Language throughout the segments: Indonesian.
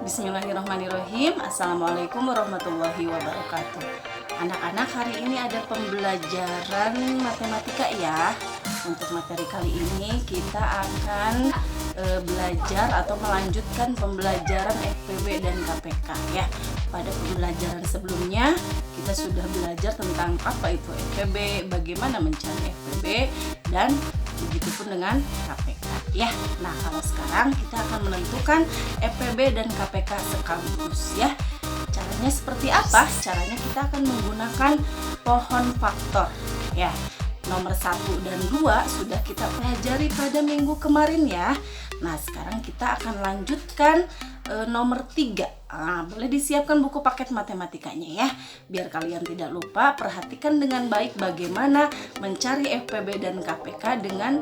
Bismillahirrahmanirrahim. Assalamualaikum warahmatullahi wabarakatuh. Anak-anak, hari ini ada pembelajaran matematika ya. Untuk materi kali ini kita akan belajar atau melanjutkan pembelajaran FPB dan KPK ya. Pada pembelajaran sebelumnya kita sudah belajar tentang apa itu FPB, bagaimana mencari FPB, dan begitupun dengan KPK ya. Nah, kalau sekarang kita akan menentukan FPB dan KPK sekaligus ya. Caranya seperti apa? Caranya kita akan menggunakan pohon faktor ya. Nomor 1 dan 2 sudah kita pelajari pada minggu kemarin ya. Nah, sekarang kita akan lanjutkan nomor 3. Boleh disiapkan buku paket matematikanya ya. Biar kalian tidak lupa, perhatikan dengan baik bagaimana mencari FPB dan KPK dengan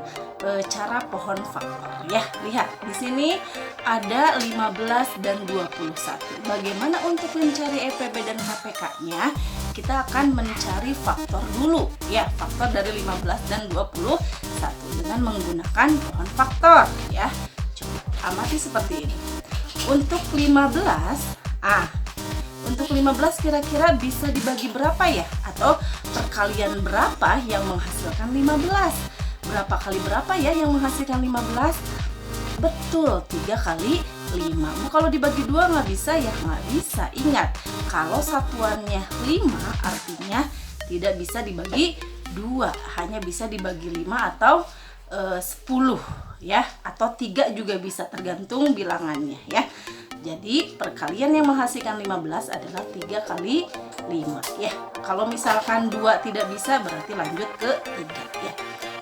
cara pohon faktor ya. Lihat, di sini ada 15 dan 21. Bagaimana untuk mencari FPB dan KPK-nya? Kita akan mencari faktor dulu ya, faktor dari 15 dan 21 dengan menggunakan pohon faktor ya. Coba amati seperti ini. Untuk 15, untuk 15 kira-kira bisa dibagi berapa ya? Atau perkalian berapa yang menghasilkan 15? Berapa kali berapa ya yang menghasilkan 15? Betul, 3 kali 5. Kalau dibagi 2 nggak bisa ya? Nggak bisa. Ingat, kalau satuannya 5 artinya tidak bisa dibagi 2, hanya bisa dibagi 5 atau 10 ya, atau 3 juga bisa, tergantung bilangannya ya. Jadi perkalian yang menghasilkan 15 adalah 3 kali 5 ya. Kalau misalkan 2 tidak bisa, berarti lanjut ke 3 ya.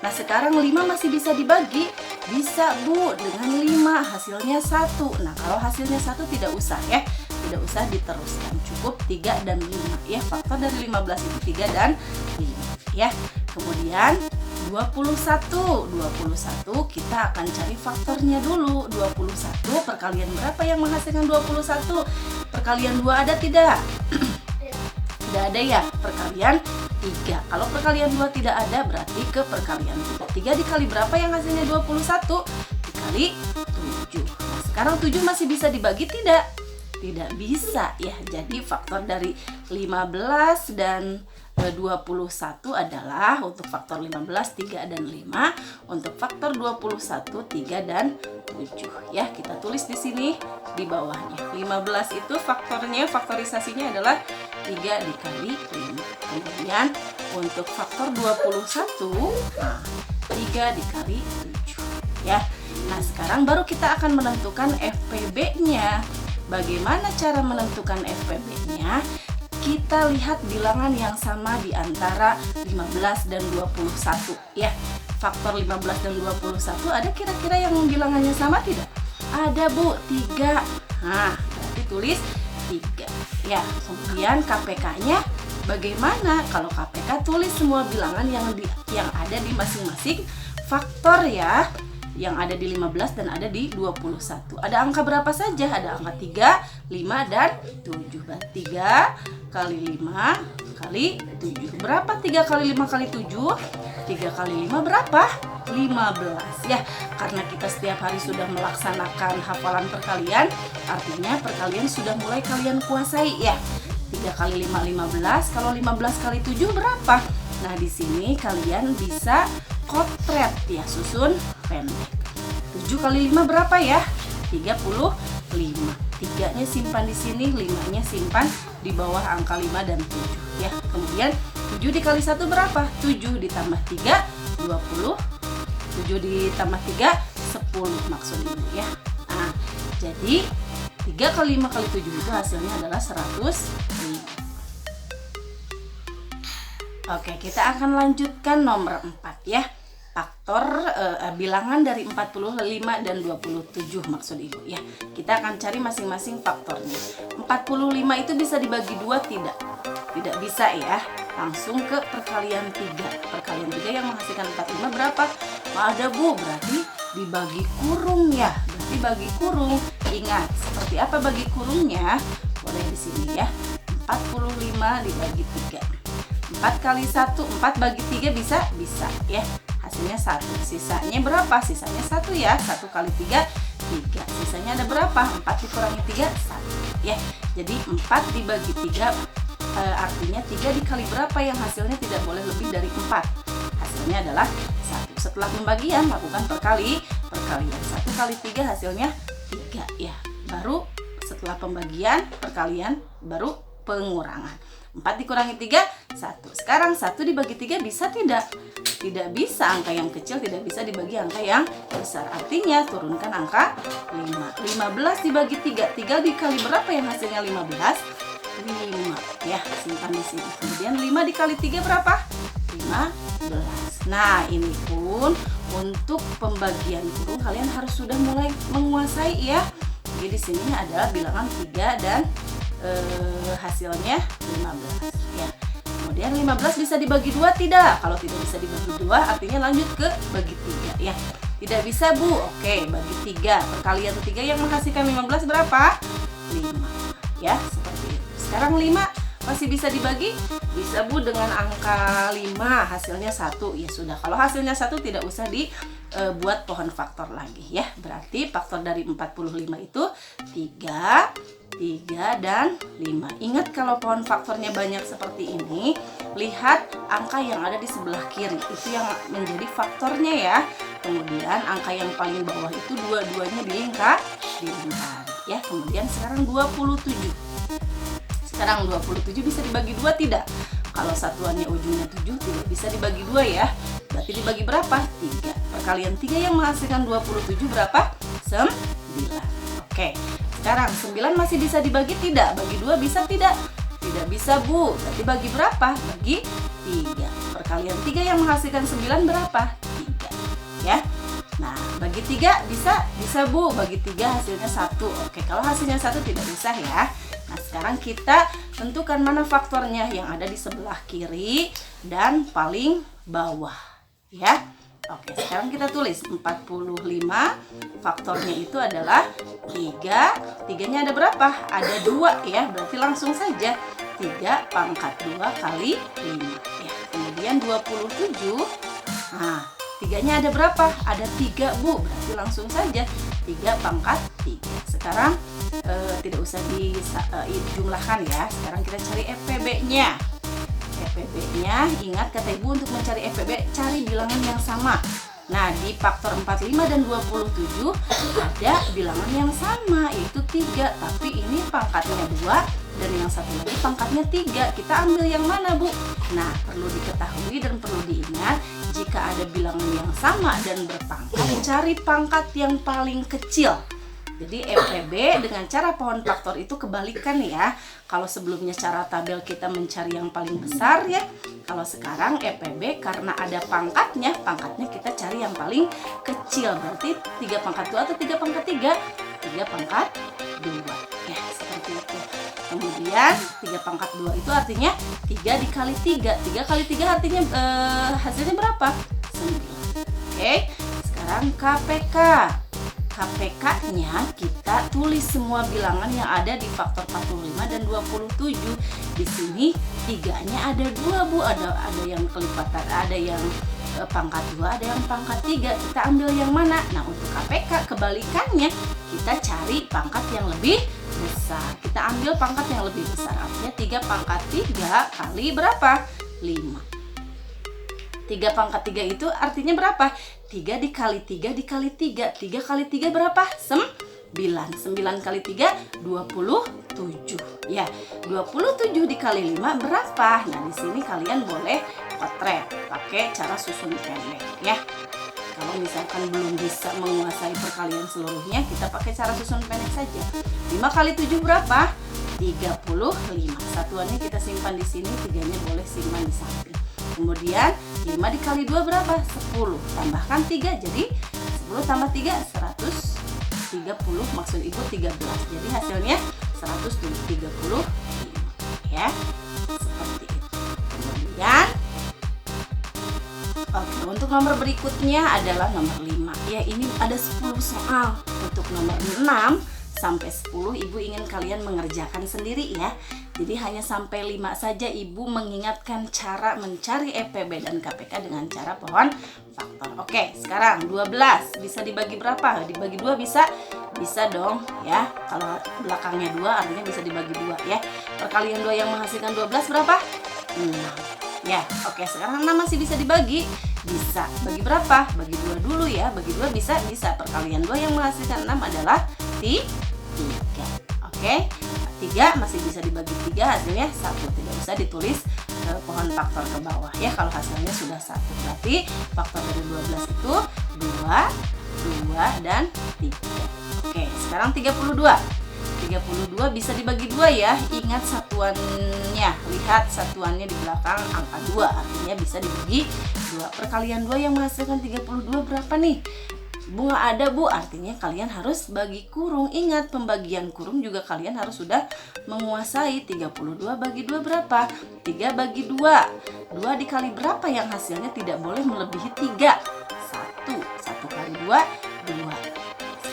Nah, sekarang 5 masih bisa dibagi. Bisa Bu, dengan 5 hasilnya 1. Nah, kalau hasilnya 1 tidak usah ya. Tidak usah diteruskan, cukup 3 dan 5 ya. Faktor dari 15 itu 3 dan 5 ya. Kemudian 21 kita akan cari faktornya dulu. 21 perkalian berapa yang menghasilkan 21? Perkalian 2 ada tidak? Tidak ada ya. Perkalian 3. Kalau perkalian 2 tidak ada, berarti ke perkalian 3. 3 dikali berapa yang hasilnya 21? Dikali 7. Nah, sekarang 7 masih bisa dibagi tidak? Tidak bisa ya. Jadi faktor dari 15 dan 21 adalah untuk faktor 15 3 dan 5, untuk faktor 21 3 dan 7 ya. Kita tulis di sini di bawahnya. 15 itu faktornya, faktorisasinya adalah 3 dikali 5. Kemudian untuk faktor 21 3 dikali 7 ya. Nah, sekarang baru kita akan menentukan FPB-nya. Bagaimana cara menentukan FPB-nya? Kita lihat bilangan yang sama di antara 15 dan 21 ya. Faktor 15 dan 21 ada kira-kira yang bilangannya sama tidak? Ada Bu, 3. Nah, berarti tulis 3 ya. Kemudian KPK-nya bagaimana? Kalau KPK tulis semua bilangan yang ada di masing-masing faktor ya. Yang ada di 15 dan ada di 21. Ada angka berapa saja? Ada angka 3, 5, dan 7. Berarti 3 kali 5 kali 7. Berapa 3 kali 5 kali 7? 3 kali 5 berapa? 15 ya. Karena kita setiap hari sudah melaksanakan hafalan perkalian, artinya perkalian sudah mulai kalian kuasai ya. 3 kali 5 15. Kalau 15 kali 7 berapa? Nah, di sini kalian bisa kotret ya, susun pendek. 7 kali 5 berapa ya? 35. 3-nya simpan di sini, 5-nya simpan di bawah angka 5 dan 7 ya. Kemudian 7 dikali 1 berapa? 7 ditambah 3 20. 7 ditambah 3 10 maksud ibu ya. Nah, jadi 3 kali 5 kali 7 itu hasilnya adalah 105. Oke, kita akan lanjutkan nomor 4 ya. Faktor bilangan dari 45 dan 27 maksud ibu ya. Kita akan cari masing-masing faktornya. 45 itu bisa dibagi 2 tidak? Tidak bisa ya. Langsung ke perkalian 3. Perkalian 3 yang menghasilkan 45 berapa? Ada Bu, berarti dibagi kurung ya. Berarti bagi kurung. Ingat, seperti apa bagi kurungnya? Boleh di sini ya. 45 dibagi 3. 4 kali 1, 4 bagi 3 bisa? Bisa ya. Hasilnya 1. Sisanya berapa? Sisanya 1 ya. 1 kali 3 3. Sisanya ada berapa? 4 dikurangi 3, 1 ya. Jadi 4 dibagi 3 artinya 3 dikali berapa yang hasilnya tidak boleh lebih dari 4. Hasilnya adalah 1. Setelah pembagian lakukan perkalian. 1 kali 3 hasilnya 3 ya. Baru setelah pembagian, perkalian, baru pengurangan. 4 dikurangi 3, 1. Sekarang 1 dibagi 3 bisa tidak? Tidak bisa, angka yang kecil tidak bisa dibagi angka yang besar. Artinya turunkan angka 5. 15 dibagi 3. 3 dikali berapa yang hasilnya 15? 5 ya, simpan di sini. Kemudian 5 dikali 3 berapa? 15. Nah, ini pun untuk pembagian kurung kalian harus sudah mulai menguasai ya. Jadi di sini adalah bilangan 3 dan hasilnya 15 ya. Kemudian 15 bisa dibagi 2 tidak? Kalau tidak bisa dibagi 2 artinya lanjut ke bagi 3 ya. Tidak bisa Bu. Oke, bagi 3. Perkalian 3 yang menghasilkan 15 berapa? 5 ya, seperti itu. Sekarang 5 masih bisa dibagi? Bisa Bu, dengan angka 5 hasilnya 1. Ya sudah, kalau hasilnya 1 tidak usah dibuat pohon faktor lagi ya. Berarti faktor dari 45 itu 3, 3, dan 5. Ingat kalau pohon faktornya banyak seperti ini, lihat angka yang ada di sebelah kiri. Itu yang menjadi faktornya ya. Kemudian angka yang paling bawah itu dua-duanya dilingkarkan ya. Kemudian sekarang 27. Sekarang 27 bisa dibagi 2 tidak? Kalau satuannya ujungnya 7 tidak bisa dibagi 2 ya. Berarti dibagi berapa? 3. Perkalian 3 yang menghasilkan 27 berapa? 9. Oke. Sekarang 9 masih bisa dibagi tidak? Bagi 2 bisa tidak? Tidak bisa Bu. Berarti bagi berapa? Bagi 3. Perkalian 3 yang menghasilkan 9 berapa? 3 ya. Nah, bagi 3 bisa? Bisa Bu. Bagi 3 hasilnya 1. Oke, kalau hasilnya 1 tidak bisa ya. Nah, sekarang kita tentukan mana faktornya yang ada di sebelah kiri dan paling bawah ya. Oke, sekarang kita tulis 45. Faktornya itu adalah 3. 3-nya ada berapa? Ada 2 ya. Berarti langsung saja 3 pangkat 2 kali 5 ya. Kemudian 27. Nah, 3-nya ada berapa? Ada 3 Bu. Berarti langsung saja 3 pangkat 3. Sekarang tidak usah dijumlahkan ya. Sekarang kita cari FPB-nya. FPB-nya, ingat kata Ibu untuk mencari FPB cari bilangan yang sama. Nah, di faktor 45 dan 27 ada bilangan yang sama, yaitu 3. Tapi ini pangkatnya 2 dan yang satu lagi pangkatnya 3. Kita ambil yang mana Bu? Nah, perlu diketahui dan perlu diingat, jika ada bilangan yang sama dan berpangkat, cari pangkat yang paling kecil. Jadi FPB dengan cara pohon faktor itu kebalikan ya. Kalau sebelumnya cara tabel kita mencari yang paling besar ya. Kalau sekarang FPB karena ada pangkatnya kita cari yang paling kecil. Berarti 3 pangkat 2 atau 3 pangkat 3? 3 pangkat 2 ya, seperti itu. Kemudian 3 pangkat 2 itu artinya 3 dikali 3. 3 kali 3 artinya hasilnya berapa? 9. Oke, sekarang KPK. KPK-nya kita tulis semua bilangan yang ada di faktor 45 dan 27. Di sini 3-nya ada 2 Bu, ada yang kelipatan, ada yang pangkat 2, ada yang pangkat 3. Kita ambil yang mana? Nah, untuk KPK kebalikannya, kita cari pangkat yang lebih besar. Kita ambil pangkat yang lebih besar. Artinya 3 pangkat 3 kali berapa? 5. 3 pangkat 3 itu artinya berapa? 3 dikali 3 dikali 3. 3 kali 3 berapa? 9. 9 kali 3, 27. Ya, 27 dikali 5 berapa? Nah, di sini kalian boleh potret pakai cara susun pendek ya. Kalau misalkan belum bisa menguasai perkalian seluruhnya, kita pakai cara susun pendek saja. 5 kali 7 berapa? 35. Satuannya kita simpan di sini, 3-nya boleh simpan di samping. Kemudian 5 dikali 2 berapa? 10. Tambahkan 3, jadi 10 tambah 3, 130. Maksud Ibu 13. Jadi hasilnya 135 ya. Seperti itu. Kemudian oke, untuk nomor berikutnya adalah nomor 5. Ya, ini ada 10 soal. Untuk nomor 6 sampai 10 Ibu ingin kalian mengerjakan sendiri ya. Jadi hanya sampai 5 saja Ibu mengingatkan cara mencari EPB dan KPK dengan cara pohon faktor. Oke, sekarang 12 bisa dibagi berapa? Dibagi 2 bisa? Bisa dong ya. Kalau belakangnya 2 artinya bisa dibagi 2 ya. Perkalian 2 yang menghasilkan 12 berapa? 6. Ya, oke, sekarang 6 masih bisa dibagi. Bisa. Bagi berapa? Bagi 2 dulu ya. Bagi 2 bisa? Bisa. Perkalian 2 yang menghasilkan 6 adalah 3. Oke. 3 masih bisa dibagi 3, hasilnya 1. Tidak usah ditulis pohon faktor ke bawah ya kalau hasilnya sudah 1. Berarti faktor dari 12 itu 2, 2 dan 3. Oke, sekarang 32. 32 bisa dibagi 2 ya. Ingat satuannya. Lihat satuannya di belakang angka 2. Artinya bisa dibagi 2. Perkalian 2 yang menghasilkan 32 berapa nih? Bu, nggak ada Bu, artinya kalian harus bagi kurung. Ingat, pembagian kurung juga kalian harus sudah menguasai. 32 bagi 2 berapa? 3 bagi 2. 2 dikali berapa yang hasilnya tidak boleh melebihi 3? 1. 1 kali 2, 2.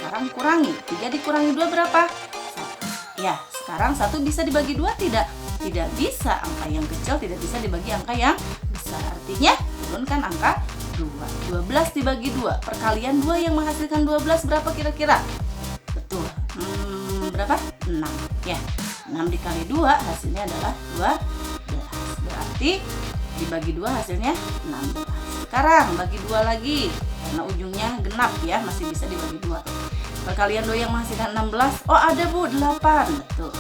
Sekarang kurangi. 3 dikurangi 2 berapa? 1. Ya, sekarang 1 bisa dibagi 2 tidak? Tidak bisa. Angka yang kecil tidak bisa dibagi angka yang besar. Artinya, turunkan angka 2. 12 dibagi 2. Perkalian 2 yang menghasilkan 12 berapa kira-kira? Betul. Berapa? 6. Ya. 6 dikali 2 hasilnya adalah 12. Berarti dibagi 2 hasilnya 16. Sekarang bagi 2 lagi. Karena ujungnya genap ya, masih bisa dibagi 2. Perkalian 2 yang menghasilkan 16. Oh, ada Bu, 8. Betul.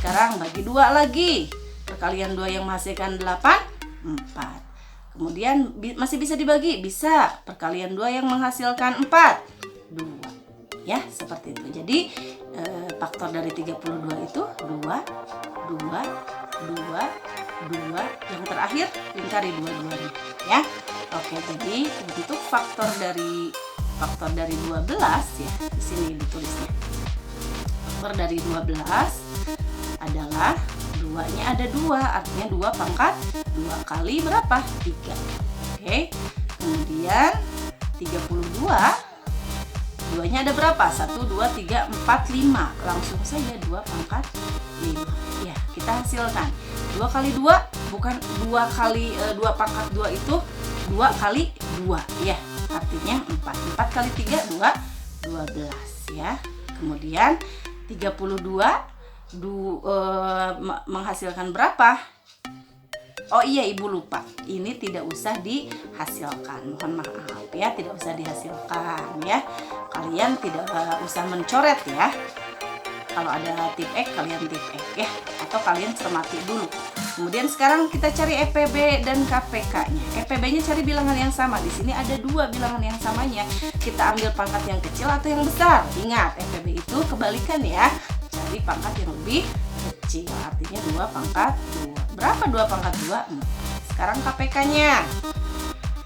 Sekarang bagi 2 lagi. Perkalian 2 yang menghasilkan 8, 4. Kemudian masih bisa dibagi? Bisa. Perkalian 2 yang menghasilkan 4, 2. Ya, seperti itu. Jadi faktor dari 32 itu 2, 2, 2, 2. Yang terakhir lingkari 2-2-nya ya. Oke, jadi untuk faktor dari 12 ya. Di sini ditulisnya. Faktor dari 12 adalah 2-nya ada 2, artinya 2 pangkat 2 kali berapa? 3. Oke. Kemudian 32 2-nya ada berapa? 1, 2, 3, 4, 5. Langsung saja 2 pangkat 5. Ya, kita hasilkan. 2 kali 2 bukan 2 kali 2 pangkat 2 itu 2 kali 2 ya. Artinya 4. 4 kali 3 12 ya. Kemudian 32 menghasilkan berapa? Oh iya, Ibu lupa. Ini tidak usah dihasilkan. Mohon maaf ya, tidak usah dihasilkan ya. Kalian tidak usah mencoret ya. Kalau ada tip X, kalian tip X ya. Atau kalian cermati dulu. Kemudian sekarang kita cari EPB dan KPK-nya. EPB-nya cari bilangan yang sama. Di sini ada 2 bilangan yang samanya. Kita ambil pangkat yang kecil atau yang besar. Ingat, EPB itu kebalikan ya. Cari pangkat yang lebih kecil, artinya 2 pangkat 2. Berapa 2 pangkat 2? 4. Sekarang KPK-nya.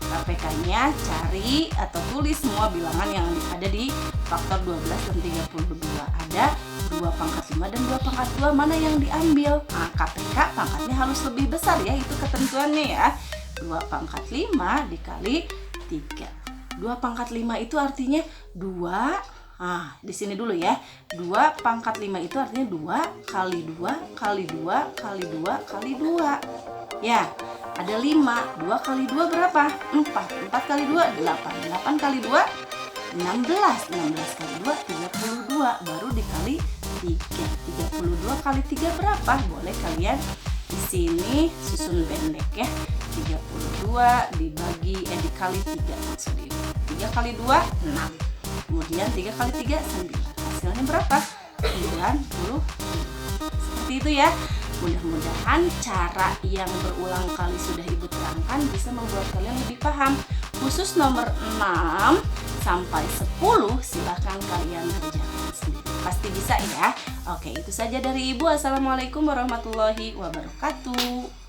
KPK-nya cari atau tulis semua bilangan yang ada di faktor 12 dan 32. Ada 2 pangkat 5 dan 2 pangkat 2, mana yang diambil? Nah, KPK pangkatnya harus lebih besar ya, itu ketentuannya ya. 2 pangkat 5 dikali 3. 2 pangkat 5 itu artinya 2. Di sini dulu ya. 2 pangkat 5 itu artinya 2 kali 2 kali 2 kali 2 kali 2. Ya, ada 5. 2 kali 2 berapa? 4. 4 kali 2 8. 8 kali 2 16. 16 kali 2 32. Baru dikali 3. 32 kali 3 berapa? Boleh kalian di sini susun pendek ya. 32 dikali 3 maksudnya. 3 kali 2 6. Kemudian 3 kali 3 9. Hasilnya berapa? 90. Seperti itu ya. Mudah-mudahan cara yang berulang kali sudah Ibu terangkan bisa membuat kalian lebih paham. Khusus nomor 6 sampai 10 silahkan kalian kerjakan sendiri. Pasti bisa ya. Oke, itu saja dari Ibu. Assalamualaikum warahmatullahi wabarakatuh.